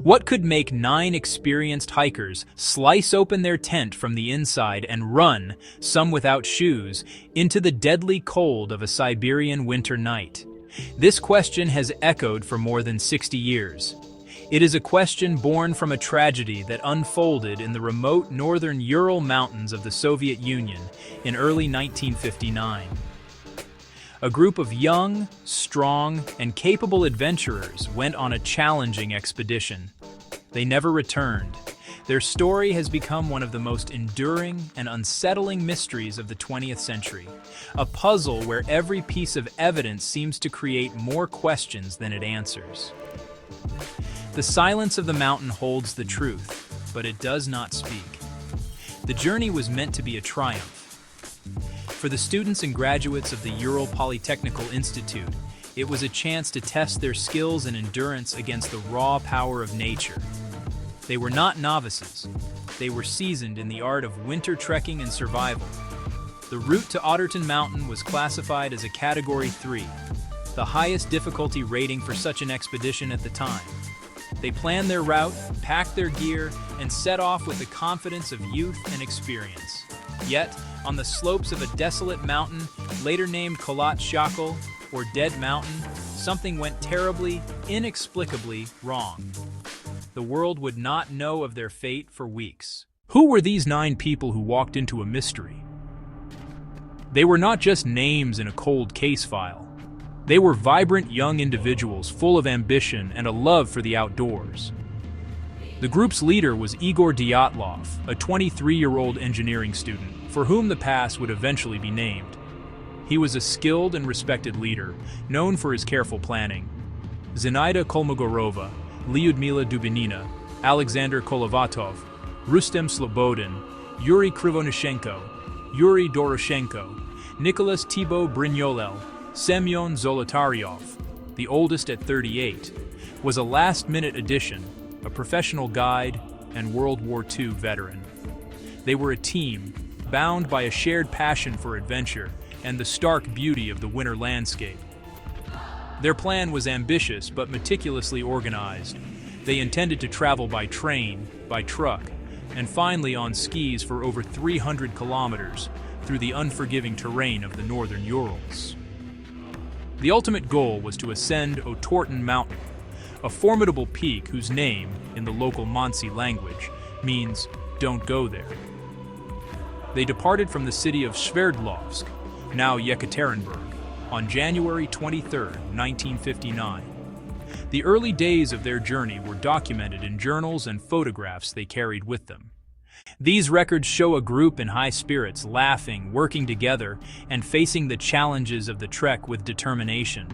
What could make 9 experienced hikers slice open their tent from the inside and run, some without shoes, into the deadly cold of a Siberian winter night? This question has echoed for more than 60 years. It is a question born from a tragedy that unfolded in the remote northern Ural Mountains of the Soviet Union in early 1959. A group of young, strong, and capable adventurers went on a challenging expedition. They never returned. Their story has become one of the most enduring and unsettling mysteries of the 20th century, a puzzle where every piece of evidence seems to create more questions than it answers. The silence of the mountain holds the truth, but it does not speak. The journey was meant to be a triumph. For the students and graduates of the Ural Polytechnical Institute, it was a chance to test their skills and endurance against the raw power of nature. They were not novices. They were seasoned in the art of winter trekking and survival. The route to Otterton Mountain was classified as a Category 3, the highest difficulty rating for such an expedition at the time. They planned their route, packed their gear, and set off with the confidence of youth and experience. Yet, on the slopes of a desolate mountain, later named Kholat Shakal, or Dead Mountain, something went terribly, inexplicably wrong. The world would not know of their fate for weeks. Who were these 9 people who walked into a mystery? They were not just names in a cold case file. They were vibrant young individuals full of ambition and a love for the outdoors. The group's leader was Igor Dyatlov, a 23-year-old engineering student, for whom the pass would eventually be named. He was a skilled and respected leader, known for his careful planning. Zinaida Kolmogorova, Lyudmila Dubinina, Alexander Kolovatov, Rustem Slobodin, Yuri Krivonishenko, Yuri Doroshenko, Nicholas Thibaut Brignolel, Semyon Zolotaryov, the oldest at 38, was a last-minute addition, a professional guide, and World War II veteran. They were a team, bound by a shared passion for adventure and the stark beauty of the winter landscape. Their plan was ambitious but meticulously organized. They intended to travel by train, by truck, and finally on skis for over 300 kilometers through the unforgiving terrain of the northern Urals. The ultimate goal was to ascend Otterton Mountain, a formidable peak whose name, in the local Mansi language, means "don't go there." They departed from the city of Sverdlovsk, now Yekaterinburg, on January 23, 1959. The early days of their journey were documented in journals and photographs they carried with them. These records show a group in high spirits, laughing, working together, and facing the challenges of the trek with determination.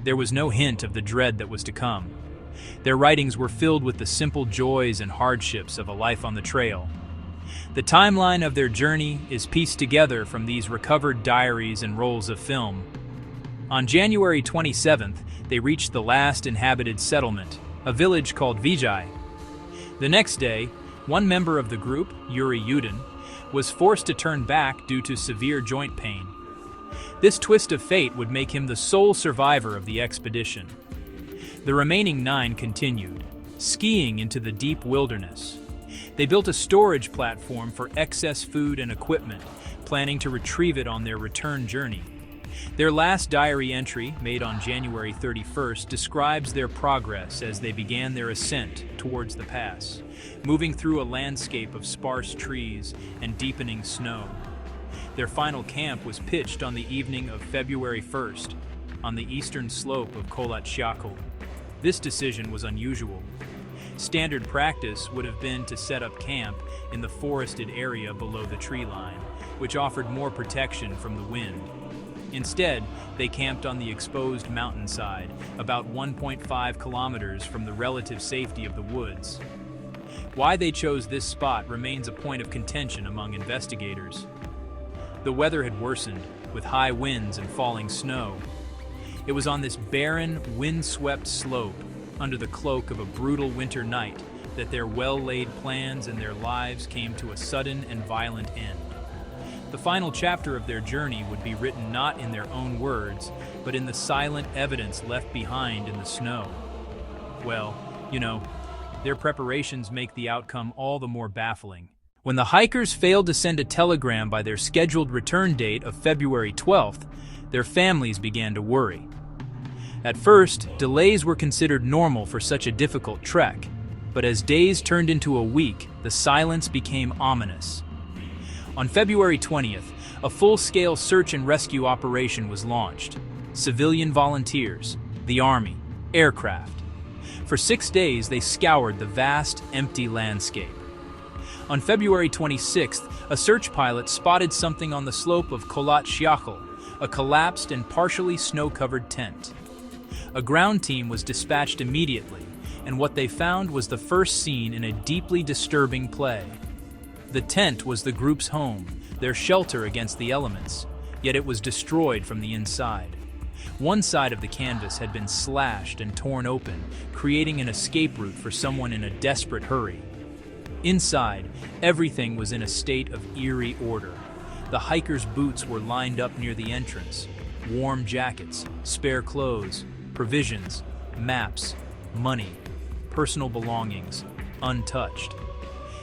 There was no hint of the dread that was to come. Their writings were filled with the simple joys and hardships of a life on the trail. The timeline of their journey is pieced together from these recovered diaries and rolls of film. On January 27th, they reached the last inhabited settlement, a village called Vijay. The next day, one member of the group, Yuri Yudin, was forced to turn back due to severe joint pain. This twist of fate would make him the sole survivor of the expedition. The remaining 9 continued, skiing into the deep wilderness. They built a storage platform for excess food and equipment, planning to retrieve it on their return journey. Their last diary entry, made on January 31st, describes their progress as they began their ascent towards the pass, moving through a landscape of sparse trees and deepening snow. Their final camp was pitched on the evening of February 1st, on the eastern slope of Kholat Shakal. This decision was unusual. Standard practice would have been to set up camp in the forested area below the tree line, which offered more protection from the wind. Instead, they camped on the exposed mountainside, about 1.5 kilometers from the relative safety of the woods. Why they chose this spot remains a point of contention among investigators. The weather had worsened, with high winds and falling snow. It was on this barren, wind-swept slope, under the cloak of a brutal winter night, that their well-laid plans and their lives came to a sudden and violent end. The final chapter of their journey would be written not in their own words, but in the silent evidence left behind in the snow. Well, Their preparations make the outcome all the more baffling. When the hikers failed to send a telegram by their scheduled return date of February 12th, their families began to worry. At first, delays were considered normal for such a difficult trek, but as days turned into a week, the silence became ominous. On February 20th, a full-scale search and rescue operation was launched. Civilian volunteers, the army, aircraft. For 6 days, they scoured the vast, empty landscape. On February 26th, a search pilot spotted something on the slope of Kholat Syakhl, a collapsed and partially snow-covered tent. A ground team was dispatched immediately, and what they found was the first scene in a deeply disturbing play. The tent was the group's home, their shelter against the elements, yet it was destroyed from the inside. One side of the canvas had been slashed and torn open, creating an escape route for someone in a desperate hurry. Inside, everything was in a state of eerie order. The hikers' boots were lined up near the entrance. Warm jackets, spare clothes, provisions, maps, money, personal belongings, untouched.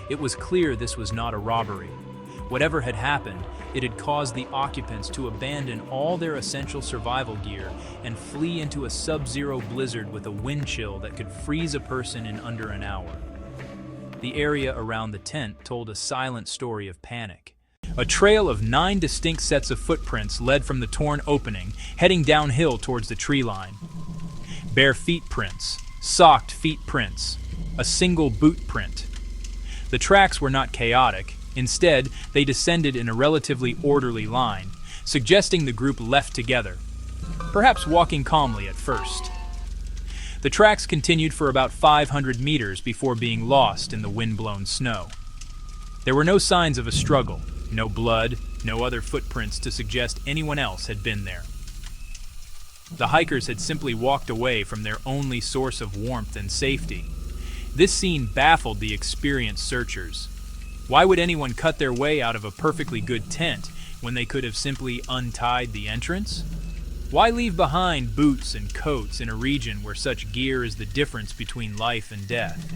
It was clear this was not a robbery. Whatever had happened, it had caused the occupants to abandon all their essential survival gear and flee into a sub-zero blizzard with a wind chill that could freeze a person in under an hour. The area around the tent told a silent story of panic. A trail of 9 distinct sets of footprints led from the torn opening, heading downhill towards the tree line. Bare feet prints, socked feet prints, a single boot print. The tracks were not chaotic. Instead, they descended in a relatively orderly line, suggesting the group left together, perhaps walking calmly at first. The tracks continued for about 500 meters before being lost in the wind-blown snow. There were no signs of a struggle, no blood, no other footprints to suggest anyone else had been there. The hikers had simply walked away from their only source of warmth and safety. This scene baffled the experienced searchers. Why would anyone cut their way out of a perfectly good tent when they could have simply untied the entrance? Why leave behind boots and coats in a region where such gear is the difference between life and death?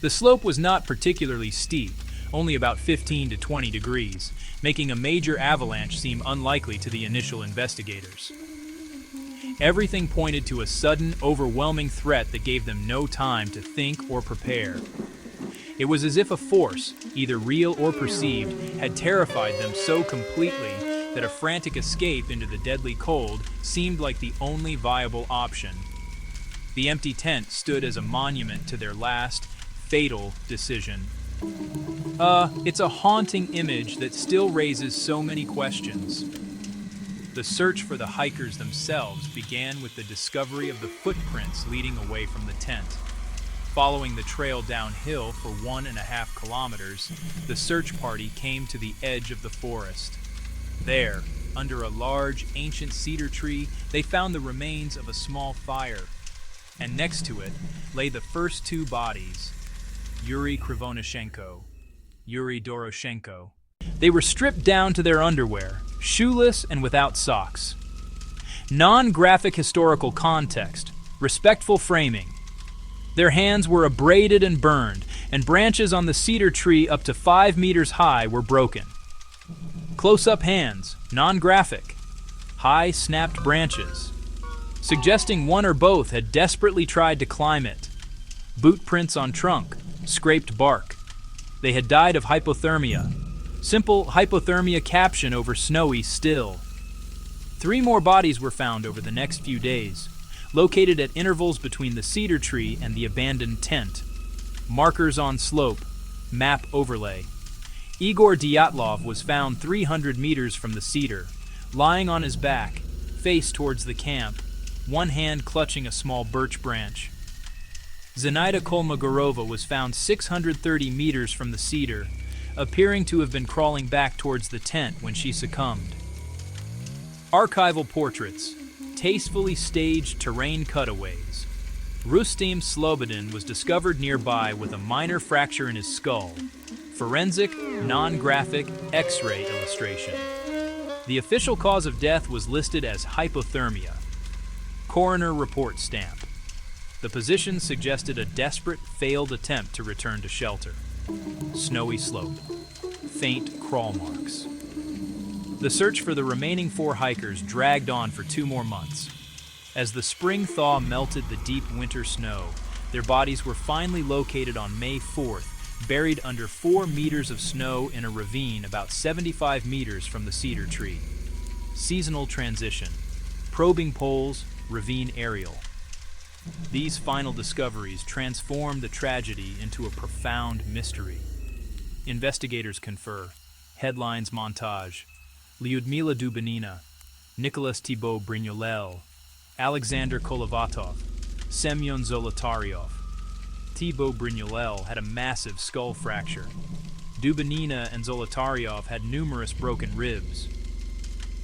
The slope was not particularly steep, only about 15 to 20 degrees, making a major avalanche seem unlikely to the initial investigators. Everything pointed to a sudden, overwhelming threat that gave them no time to think or prepare. It was as if a force, either real or perceived, had terrified them so completely that a frantic escape into the deadly cold seemed like the only viable option. The empty tent stood as a monument to their last, fatal decision. It's a haunting image that still raises so many questions. The search for the hikers themselves began with the discovery of the footprints leading away from the tent. Following the trail downhill for 1.5 kilometers, the search party came to the edge of the forest. There, under a large, ancient cedar tree, they found the remains of a small fire, and next to it lay the first 2 bodies, Yuri Krivonyshenko, Yuri Doroshenko. They were stripped down to their underwear, shoeless and without socks. Non-graphic historical context, respectful framing. Their hands were abraded and burned, and branches on the cedar tree up to 5 meters high were broken. Close-up hands, non-graphic. High, snapped branches, suggesting one or both had desperately tried to climb it. Boot prints on trunk, scraped bark. They had died of hypothermia. Simple hypothermia caption over snowy still. 3 more bodies were found over the next few days, located at intervals between the cedar tree and the abandoned tent. Markers on slope, map overlay. Igor Dyatlov was found 300 meters from the cedar, lying on his back, face towards the camp, one hand clutching a small birch branch. Zenaida Kolmogorova was found 630 meters from the cedar, appearing to have been crawling back towards the tent when she succumbed. Archival portraits, tastefully staged terrain cutaways. Rustem Slobodin was discovered nearby with a minor fracture in his skull. Forensic, non-graphic, X-ray illustration. The official cause of death was listed as hypothermia. Coroner report stamp. The position suggested a desperate, failed attempt to return to shelter. Snowy slope. Faint crawl marks. The search for the remaining 4 hikers dragged on for 2 more months. As the spring thaw melted the deep winter snow, their bodies were finally located on May 4th, buried under 4 meters of snow in a ravine about 75 meters from the cedar tree. Seasonal transition. Probing poles, ravine aerial. These final discoveries transformed the tragedy into a profound mystery. Investigators confer. Headlines montage. Lyudmila Dubinina, Nicholas Thibault Brignolel, Alexander Kolovatov, Semyon Zolotaryov. Thibault Brignolel had a massive skull fracture. Dubinina and Zolotaryov had numerous broken ribs.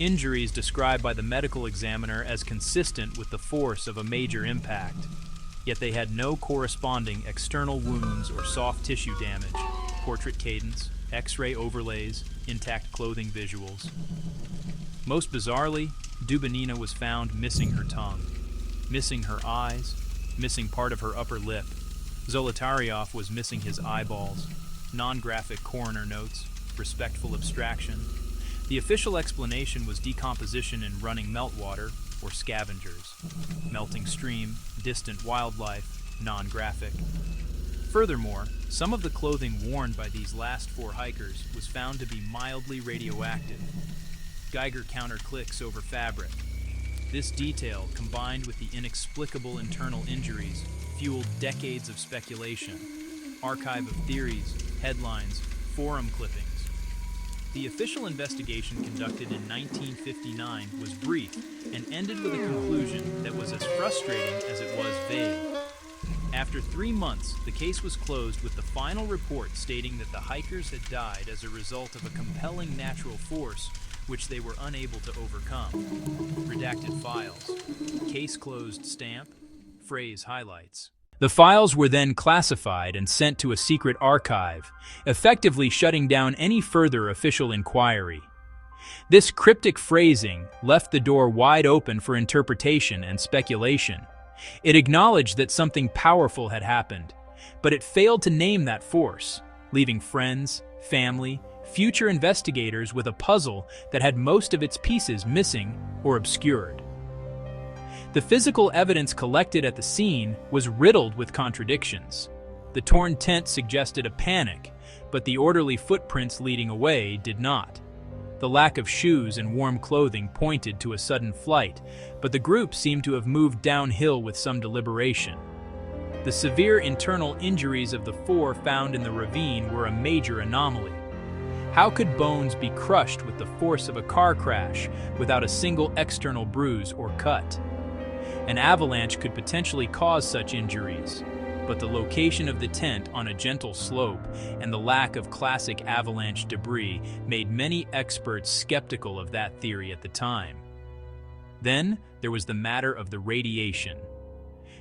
Injuries described by the medical examiner as consistent with the force of a major impact, yet they had no corresponding external wounds or soft tissue damage. Portrait cadence, X-ray overlays, intact clothing visuals. Most bizarrely, Dubinina was found missing her tongue, missing her eyes, missing part of her upper lip. Zolotaryov was missing his eyeballs. Non-graphic coroner notes, respectful abstraction. The official explanation was decomposition in running meltwater or scavengers. Melting stream, distant wildlife, non-graphic. Furthermore, some of the clothing worn by these last 4 hikers was found to be mildly radioactive. Geiger counter clicks over fabric. This detail, combined with the inexplicable internal injuries, fueled decades of speculation. Archive of theories, headlines, forum clippings. The official investigation conducted in 1959 was brief and ended with a conclusion that was as frustrating as it was vague. After 3 months, the case was closed with the final report stating that the hikers had died as a result of a compelling natural force which they were unable to overcome. Redacted files. Case closed stamp. Phrase highlights. The files were then classified and sent to a secret archive, effectively shutting down any further official inquiry. This cryptic phrasing left the door wide open for interpretation and speculation. It acknowledged that something powerful had happened, but it failed to name that force, leaving friends, family, future investigators with a puzzle that had most of its pieces missing or obscured. The physical evidence collected at the scene was riddled with contradictions. The torn tent suggested a panic, but the orderly footprints leading away did not. The lack of shoes and warm clothing pointed to a sudden flight, but the group seemed to have moved downhill with some deliberation. The severe internal injuries of the 4 found in the ravine were a major anomaly. How could bones be crushed with the force of a car crash without a single external bruise or cut? An avalanche could potentially cause such injuries, but the location of the tent on a gentle slope and the lack of classic avalanche debris made many experts skeptical of that theory at the time. Then there was the matter of the radiation.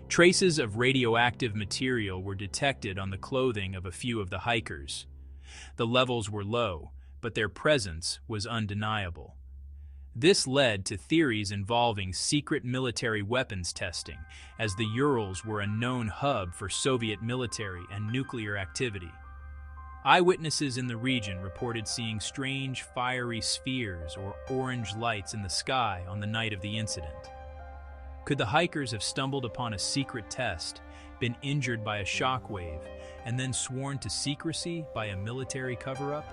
Traces of radioactive material were detected on the clothing of a few of the hikers. The levels were low, but their presence was undeniable. This led to theories involving secret military weapons testing, as the Urals were a known hub for Soviet military and nuclear activity. Eyewitnesses in the region reported seeing strange fiery spheres or orange lights in the sky on the night of the incident. Could the hikers have stumbled upon a secret test, been injured by a shockwave, and then sworn to secrecy by a military cover-up?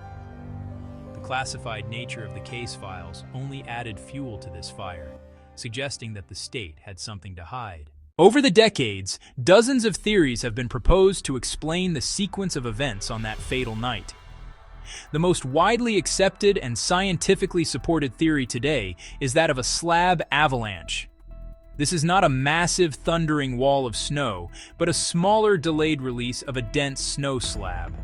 The classified nature of the case files only added fuel to this fire, suggesting that the state had something to hide. Over the decades, dozens of theories have been proposed to explain the sequence of events on that fatal night. The most widely accepted and scientifically supported theory today is that of a slab avalanche. This is not a massive thundering wall of snow, but a smaller delayed release of a dense snow slab.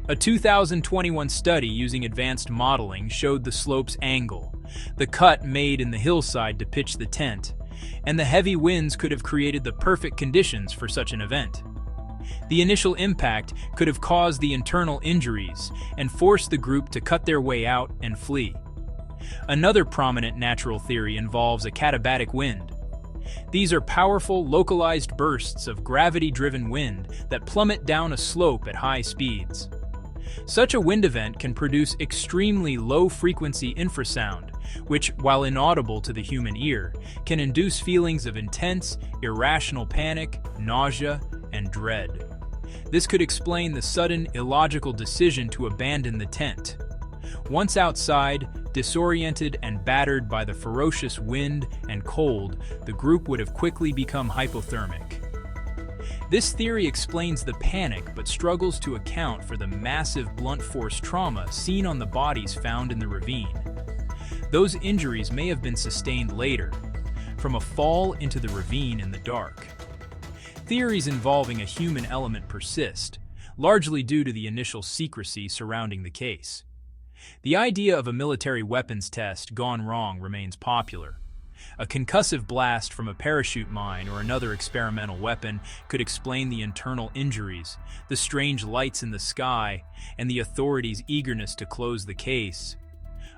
A 2021 study using advanced modeling showed the slope's angle, the cut made in the hillside to pitch the tent, and the heavy winds could have created the perfect conditions for such an event. The initial impact could have caused the internal injuries and forced the group to cut their way out and flee. Another prominent natural theory involves a katabatic wind. These are powerful, localized bursts of gravity-driven wind that plummet down a slope at high speeds. Such a wind event can produce extremely low-frequency infrasound, which, while inaudible to the human ear, can induce feelings of intense, irrational panic, nausea, and dread. This could explain the sudden, illogical decision to abandon the tent. Once outside, disoriented and battered by the ferocious wind and cold, the group would have quickly become hypothermic. This theory explains the panic but struggles to account for the massive blunt force trauma seen on the bodies found in the ravine. Those injuries may have been sustained later, from a fall into the ravine in the dark. Theories involving a human element persist, largely due to the initial secrecy surrounding the case. The idea of a military weapons test gone wrong remains popular. A concussive blast from a parachute mine or another experimental weapon could explain the internal injuries, the strange lights in the sky, and the authorities' eagerness to close the case.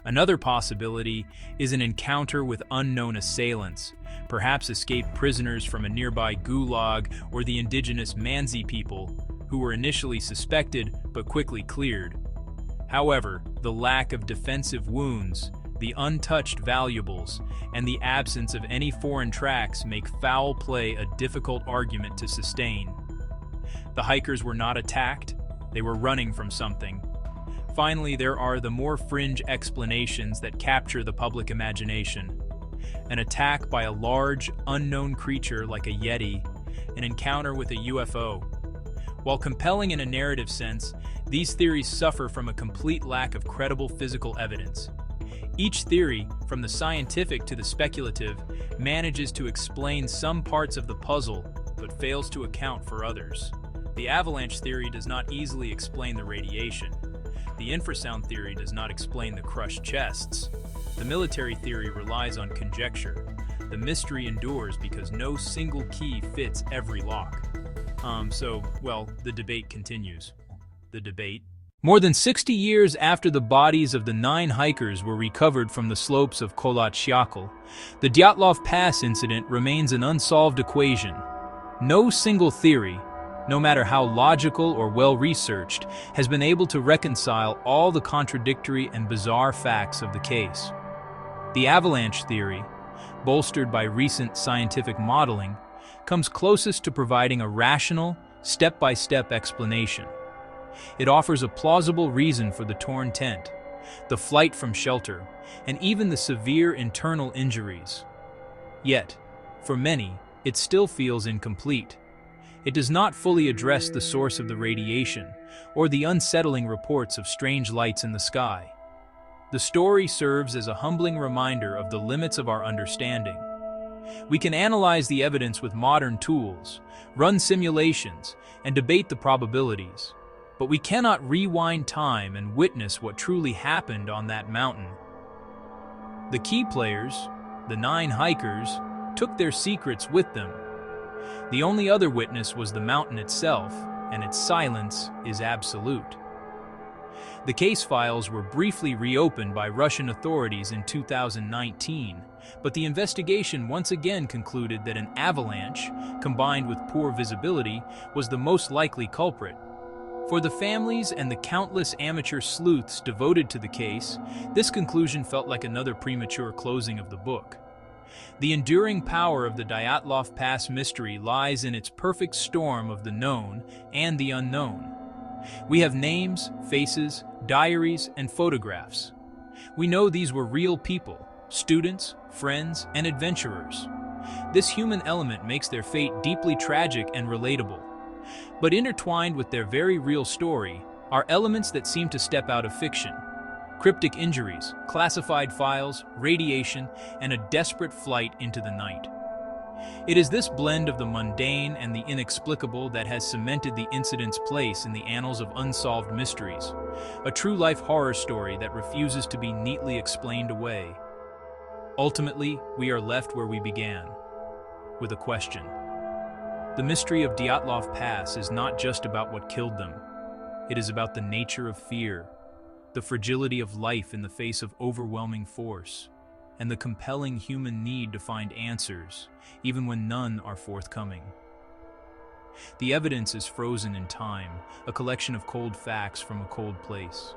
Another possibility is an encounter with unknown assailants, perhaps escaped prisoners from a nearby gulag or the indigenous Mansi people, who were initially suspected but quickly cleared. However, the lack of defensive wounds, the untouched valuables, and the absence of any foreign tracks make foul play a difficult argument to sustain. The hikers were not attacked, they were running from something. Finally, there are the more fringe explanations that capture the public imagination. An attack by a large, unknown creature like a Yeti, an encounter with a UFO. While compelling in a narrative sense, these theories suffer from a complete lack of credible physical evidence. Each theory, from the scientific to the speculative, manages to explain some parts of the puzzle, but fails to account for others. The avalanche theory does not easily explain the radiation. The infrasound theory does not explain the crushed chests. The military theory relies on conjecture. The mystery endures because no single key fits every lock. The debate continues. The debate. More than 60 years after the bodies of the 9 hikers were recovered from the slopes of Kholat-Syakhl, the Dyatlov Pass incident remains an unsolved equation. No single theory, no matter how logical or well-researched, has been able to reconcile all the contradictory and bizarre facts of the case. The avalanche theory, bolstered by recent scientific modeling, comes closest to providing a rational, step-by-step explanation. It offers a plausible reason for the torn tent, the flight from shelter, and even the severe internal injuries. Yet, for many, it still feels incomplete. It does not fully address the source of the radiation or the unsettling reports of strange lights in the sky. The story serves as a humbling reminder of the limits of our understanding. We can analyze the evidence with modern tools, run simulations, and debate the probabilities, but we cannot rewind time and witness what truly happened on that mountain. The key players, the 9 hikers, took their secrets with them. The only other witness was the mountain itself, and its silence is absolute. The case files were briefly reopened by Russian authorities in 2019, but the investigation once again concluded that an avalanche, combined with poor visibility, was the most likely culprit. For the families and the countless amateur sleuths devoted to the case, this conclusion felt like another premature closing of the book. The enduring power of the Dyatlov Pass mystery lies in its perfect storm of the known and the unknown. We have names, faces, diaries, and photographs. We know these were real people, students, friends, and adventurers. This human element makes their fate deeply tragic and relatable. But intertwined with their very real story are elements that seem to step out of fiction. Cryptic injuries, classified files, radiation, and a desperate flight into the night. It is this blend of the mundane and the inexplicable that has cemented the incident's place in the annals of unsolved mysteries, a true-life horror story that refuses to be neatly explained away. Ultimately, we are left where we began, with a question. The mystery of Dyatlov Pass is not just about what killed them. It is about the nature of fear, the fragility of life in the face of overwhelming force, and the compelling human need to find answers, even when none are forthcoming. The evidence is frozen in time, a collection of cold facts from a cold place.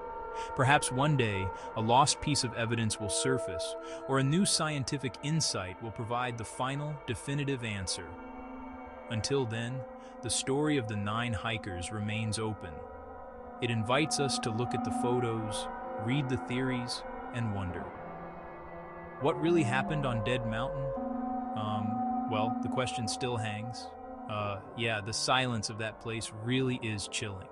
Perhaps one day, a lost piece of evidence will surface, or a new scientific insight will provide the final, definitive answer. Until then, the story of the 9 hikers remains open. It invites us to look at the photos, read the theories, and wonder. What really happened on Dead Mountain? Well, the question still hangs. Yeah, the silence of that place really is chilling.